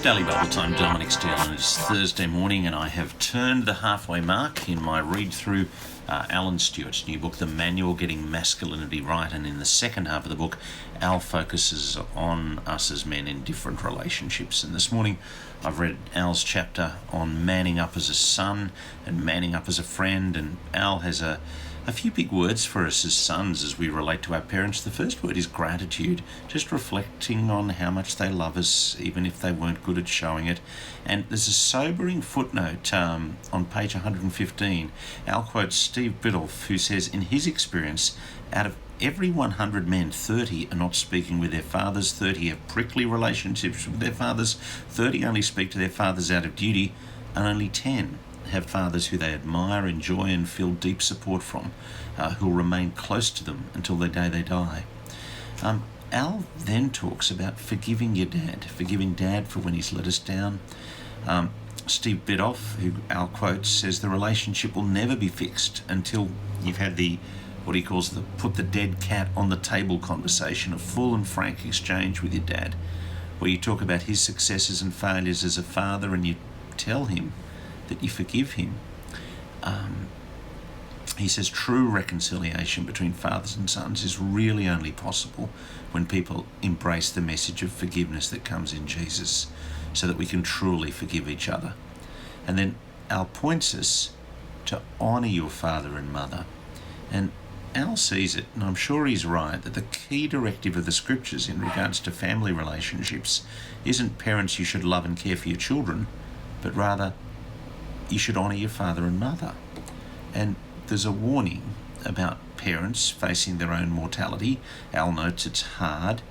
Daily Bible Time, Dominic Steele, and it's Thursday morning, and I have turned the halfway mark in my read through Alan Stewart's new book, The Manual Getting Masculinity Right, and in the second half of the book, Al focuses on us as men in different relationships. And this morning, I've read Al's chapter on manning up as a son and manning up as a friend, and Al has a few big words for us as sons as we relate to our parents. The first word is gratitude, just reflecting on how much they love us, even if they weren't good at showing it. And there's a sobering footnote on page 115. Al quotes Steve Biddulph, who says, in his experience, out of every 100 men, 30 are not speaking with their fathers, 30 have prickly relationships with their fathers, 30 only speak to their fathers out of duty, and only 10 have fathers who they admire, enjoy, and feel deep support from, who'll remain close to them until the day they die. Al then talks about forgiving dad for when he's let us down. Steve Biddulph, who Al quotes, says the relationship will never be fixed until you've had what he calls the put the dead cat on the table conversation, a full and frank exchange with your dad, where you talk about his successes and failures as a father and you tell him that you forgive him. He says true reconciliation between fathers and sons is really only possible when people embrace the message of forgiveness that comes in Jesus, so that we can truly forgive each other. And then Al points us to honour your father and mother. And Al sees it, and I'm sure he's right, that the key directive of the scriptures in regards to family relationships isn't parents, you should love and care for your children, but rather you should honour your father and mother. And there's a warning about parents facing their own mortality. Al notes it's hard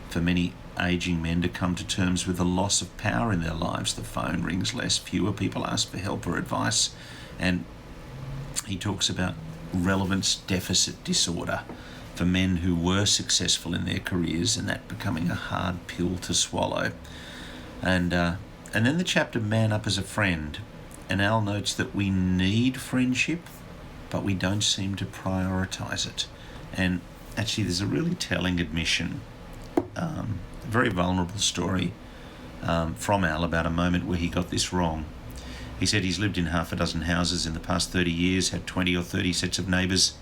for many ageing men to come to terms with the loss of power in their lives. The phone rings less, fewer people ask for help or advice, and he talks about relevance deficit disorder for men who were successful in their careers, and that becoming a hard pill to swallow. And then the chapter Man Up as a Friend. And Al notes that we need friendship, but we don't seem to prioritise it. And actually, there's a really telling admission, a very vulnerable story from Al about a moment where he got this wrong. He said he's lived in half a dozen houses in the past 30 years, had 20 or 30 sets of neighbours.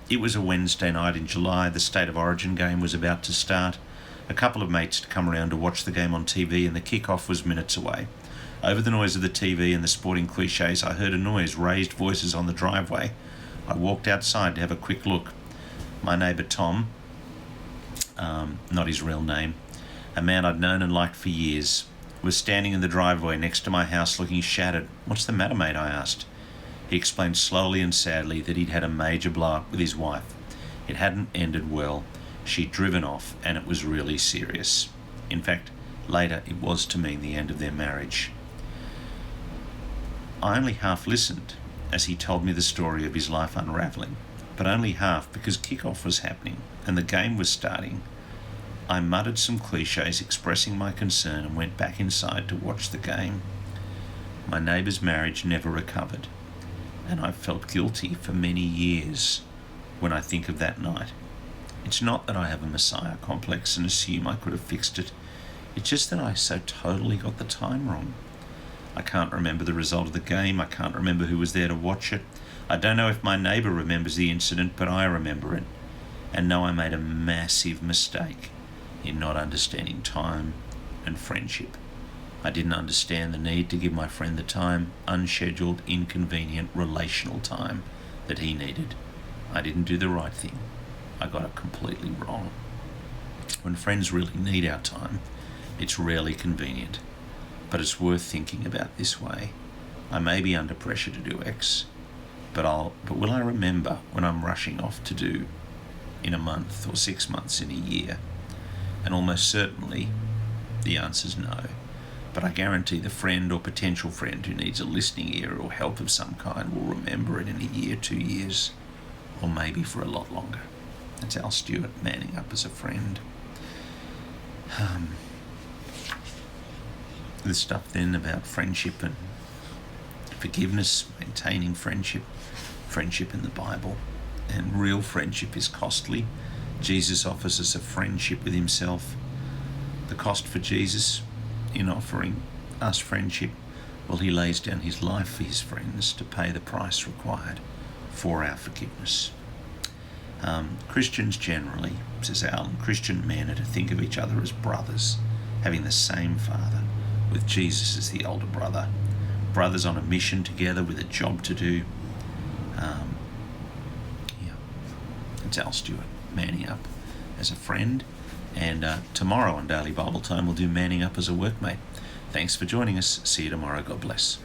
It was a Wednesday night in July. The State of Origin game was about to start. A couple of mates had come around to watch the game on TV, and the kick-off was minutes away. Over the noise of the TV and the sporting cliches, I heard a noise, raised voices on the driveway. I walked outside to have a quick look. My neighbour Tom, not his real name, a man I'd known and liked for years, was standing in the driveway next to my house looking shattered. "What's the matter, mate?" I asked. He explained slowly and sadly that he'd had a major blow-up with his wife. It hadn't ended well. She'd driven off, and it was really serious. In fact, later it was to mean the end of their marriage. I only half listened as he told me the story of his life unravelling, but only half because kick-off was happening and the game was starting. I muttered some cliches expressing my concern and went back inside to watch the game. My neighbour's marriage never recovered, and I've felt guilty for many years when I think of that night. It's not that I have a messiah complex and assume I could have fixed it. It's just that I so totally got the time wrong. I can't remember the result of the game. I can't remember who was there to watch it. I don't know if my neighbour remembers the incident, but I remember it, and know I made a massive mistake in not understanding time and friendship. I didn't understand the need to give my friend the time, unscheduled, inconvenient, relational time that he needed. I didn't do the right thing. I got it completely wrong. When friends really need our time, it's rarely convenient. But it's worth thinking about this way. I may be under pressure to do X, but will I remember when I'm rushing off to do in a month or 6 months, in a year? And almost certainly the answer's no. But I guarantee the friend or potential friend who needs a listening ear or help of some kind will remember it in a year, 2 years, or maybe for a lot longer. That's Al Stewart, manning up as a friend. The stuff then about friendship and forgiveness, maintaining friendship in the Bible, and real friendship is costly. Jesus offers us a friendship with himself. The cost for Jesus, in offering us friendship, well, he lays down his life for his friends to pay the price required for our forgiveness. Christians generally, says Alan, Christian men are to think of each other as brothers, having the same Father, with Jesus as the older brother. Brothers on a mission together with a job to do. It's Al Stewart, manning up as a friend. And tomorrow on Daily Bible Time, we'll do manning up as a workmate. Thanks for joining us. See you tomorrow. God bless.